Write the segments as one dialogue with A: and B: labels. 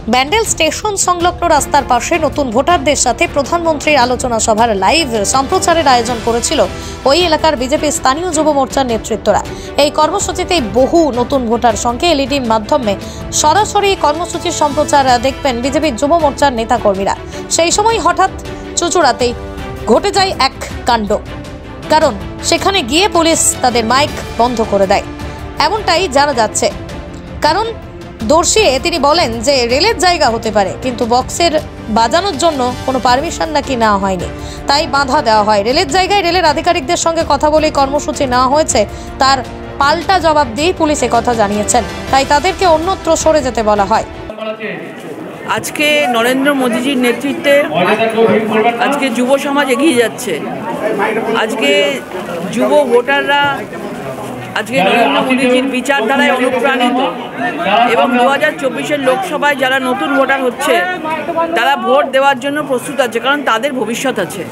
A: Bandel station সংলগ্ন রাস্তার পাশে নতুন ভোটারদের সাথে প্রধানমন্ত্রীর আলোচনা সভার লাইভ সম্প্রচারের আয়োজন করেছিল ওই এলাকার বিজেপি স্থানীয় যুব মোর্চার নেতৃত্বরা। এই কর্মসূচিতে বহু নতুন ভোটার সঙ্গে এলইডি মাধ্যমে সরাসরি কর্মসূচির সম্প্রচার দেখবেন বিজেপির যুব মোর্চার নেতাকর্মীরা। সেই সময় হঠাৎ চুঁচুড়াতেই ঘটে যায় এক কাণ্ড, কারণ সেখানে গিয়ে পুলিশ তাদের মাইক বন্ধ করে দেয়, এমনটাই জানা যাচ্ছে। কারণ দর্শিয়ে তিনি বলেন যে রেলের জায়গা হতে পারে, কিন্তু বক্সের বাজানোর জন্য কোনো পারমিশন নাকি নেওয়া হয়নি, তাই বাধা দেওয়া হয়। রেলের জায়গায় রেলের আধিকারিকদের সঙ্গে কথা বলে কর্মসূচি নেওয়া হয়েছে, তার পাল্টা জবাব দিয়ে পুলিশ কথা জানিয়েছেন, তাই তাদেরকে অন্যত্র সরে যেতে বলা হয়।
B: আজকে নরেন্দ্র মোদীজির নেতৃত্বে আজকে যুব সমাজ এগিয়ে যাচ্ছে। আজকে যুব ভোটাররা আজকে নরেন্দ্র মোদীজির বিচারধারায় অনুপ্রাণিত এবং 2024-এর লোকসভায় যারা নতুন ভোটার হচ্ছে তারা ভোট দেওয়ার জন্য প্রস্তুত আছে, কারণ তাদের ভবিষ্যৎ আছে,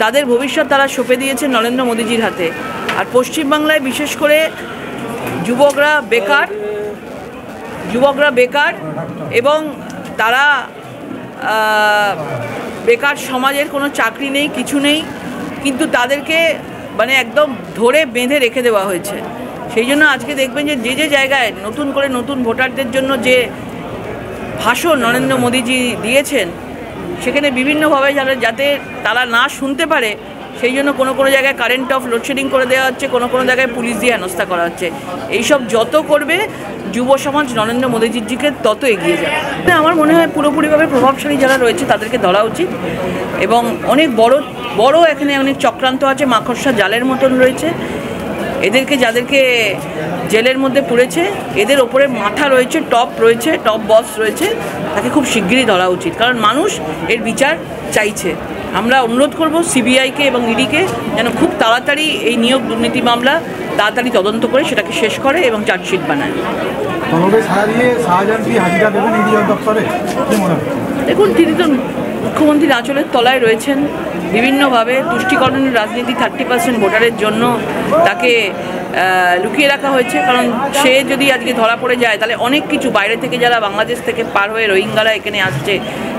B: তাদের ভবিষ্যৎ তারা সঁপে দিয়েছে নরেন্দ্র মোদীজির হাতে। আর পশ্চিমবাংলায় বিশেষ করে যুবকরা বেকার এবং তারা বেকার, সমাজের কোনো চাকরি নেই, কিছু নেই, কিন্তু তাদেরকে একদম ধরে বেঁধে রেখে দেওয়া হয়েছে। সেই জন্য আজকে দেখবেন যে যে জায়গায় নতুন করে নতুন ভোটারদের জন্য যে ভাষণ নরেন্দ্র মোদীজি দিয়েছেন, সেখানে বিভিন্নভাবে যাতে তারা না শুনতে পারে সেই জন্য কোনো জায়গায় কারেন্ট অফ লোডশেডিং করে দেওয়া হচ্ছে, কোনো জায়গায় পুলিশ দিয়ে হেনস্থা করা হচ্ছে। এইসব যত করবে যুব সমাজ নরেন্দ্র মোদীজির দিকে তত এগিয়ে যাবে। আমার মনে হয় পুরোপুরিভাবে প্রভাবশালী যারা রয়েছে তাদেরকে ধরা উচিত, এবং অনেক বড় এখানে অনেক চক্রান্ত আছে, মাকড়সা জালের মতন রয়েছে। যাদেরকে জেলের মধ্যে পুড়েছে, এদের ওপরে মাথা রয়েছে, টপ বস রয়েছে, তাকে খুব শিগগিরই ধরা উচিত, কারণ মানুষ এর বিচার চাইছে। আমরা অনুরোধ করব সিবিআইকে এবং ইডিকে যেন খুব তাড়াতাড়ি এই নিয়োগ দুর্নীতি মামলা তাড়াতাড়ি তদন্ত করে সেটাকে শেষ করে এবং চার্জশিট বানায়। দেখুন, তিনি তো মুখ্যমন্ত্রীর আঁচলের তলায় রয়েছেন, বিভিন্নভাবে তুষ্টিকরণের রাজনীতি 30% ভোটারের জন্য তাকে লুকিয়ে রাখা হয়েছে। কারণ সে যদি আজকে ধরা পড়ে যায় তাহলে অনেক কিছু বাইরে থেকে যারা বাংলাদেশ থেকে পার হয়ে রোহিঙ্গারা এখানে আসছে,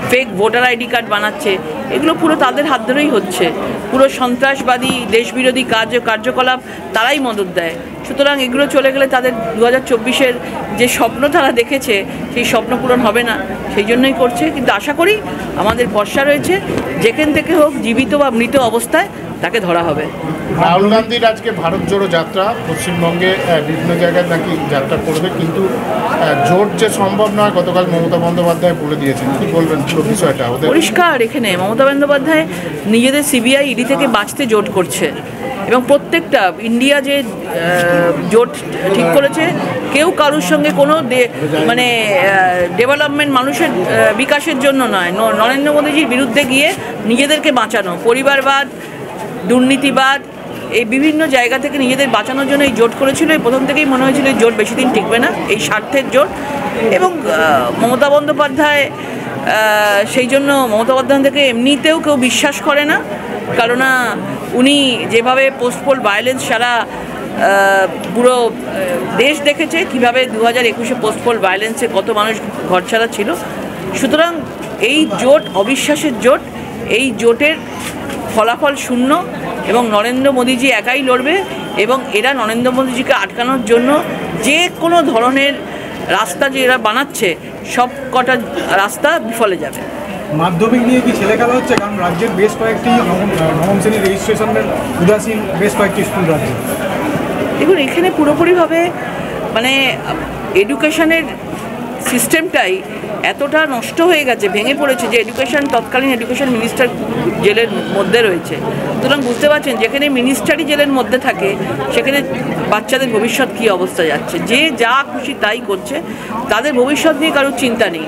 B: ফেক ভোটার আইডি কার্ড বানাচ্ছে, এগুলো পুরো তাদের হাত ধরেই হচ্ছে। পুরো সন্ত্রাসবাদী দেশবিরোধী কার্যকলাপ তারাই মদত দেয়। সুতরাং এগুলো চলে গেলে তাদের 2024-এর যে স্বপ্ন তারা দেখেছে সেই স্বপ্ন পূরণ হবে না, সেই জন্যই করছে। কিন্তু আশা করি আমাদের ভরসা রয়েছে, যেখান থেকে হোক জীবিত বা মৃত অবস্থায় তাকে ধরা হবে।
C: রাহুল গান্ধীর আজকে ভারত জোড়ো যাত্রা, পশ্চিমবঙ্গে বিভিন্ন জায়গায় নাকি যাত্রা করবে, কিন্তু জোট যে সম্ভব নয় গতকাল মমতা বন্দ্যোপাধ্যায় বলে দিয়েছেন, কি বলবেন পুরো বিষয়টা?
B: পরিষ্কার, এখানে মমতা বন্দ্যোপাধ্যায় নিজেদের সিবিআই ইডি থেকে বাঁচতে জোট করছে, এবং প্রত্যেকটা ইন্ডিয়া যে জোট ঠিক করেছে, কেউ কারোর সঙ্গে কোনো ডেভেলপমেন্ট, মানুষের বিকাশের জন্য নয়, নরেন্দ্র মোদীজির বিরুদ্ধে গিয়ে নিজেদেরকে বাঁচানো, পরিবারবাদ, দুর্নীতিবাদ, এই বিভিন্ন জায়গা থেকে নিজেদের বাঁচানোর জন্য এই জোট করেছিল। প্রথম থেকেই মনে হয়েছিল এই জোট বেশি দিন টিকবে না, এই স্বার্থের জোট। এবং মমতা বন্দ্যোপাধ্যায় সেই জন্য মমতা বন্দ্যোপাধ্যায়কে এমনিতেও কেউ বিশ্বাস করে না, কারণ উনি যেভাবে পোস্টপোল ভায়োলেন্স সারা পুরো দেশ দেখেছে, কীভাবে 2021-এ পোস্টপোল ভায়োলেন্সে কত মানুষ ঘরছাড়া ছিল। সুতরাং এই জোট অবিশ্বাসের জোট, এই জোটের ফলাফল শূন্য, এবং নরেন্দ্র মোদীজি একাই লড়বে, এবং এরা নরেন্দ্র মোদীজিকে আটকানোর জন্য যে কোনো ধরনের রাস্তা যে এরা বানাচ্ছে, সব কটা রাস্তা বিফলে যাবে।
D: মাধ্যমিক নিয়ে কি ছেলে খেলা হচ্ছে? কারণ রাজ্যের বেশ কয়েকটি নবম শ্রেণীর রেজিস্ট্রেশনের উদাসীন বেশ কয়েকটি স্কুল রাজ্যে।
B: দেখুন, এখানে পুরোপুরিভাবে এডুকেশনের সিস্টেমটাই এতটা নষ্ট হয়ে গেছে, ভেঙে পড়েছে, যে তৎকালীন এডুকেশন মিনিস্টার জেলের মধ্যে রয়েছে। সুতরাং বুঝতে পারছেন, যেখানে মিনিস্টারই জেলের মধ্যে থাকে সেখানে বাচ্চাদের ভবিষ্যৎ কী অবস্থা যাচ্ছে। যে যা খুশি তাই করছে, তাদের ভবিষ্যৎ নিয়ে কারোর চিন্তা নেই।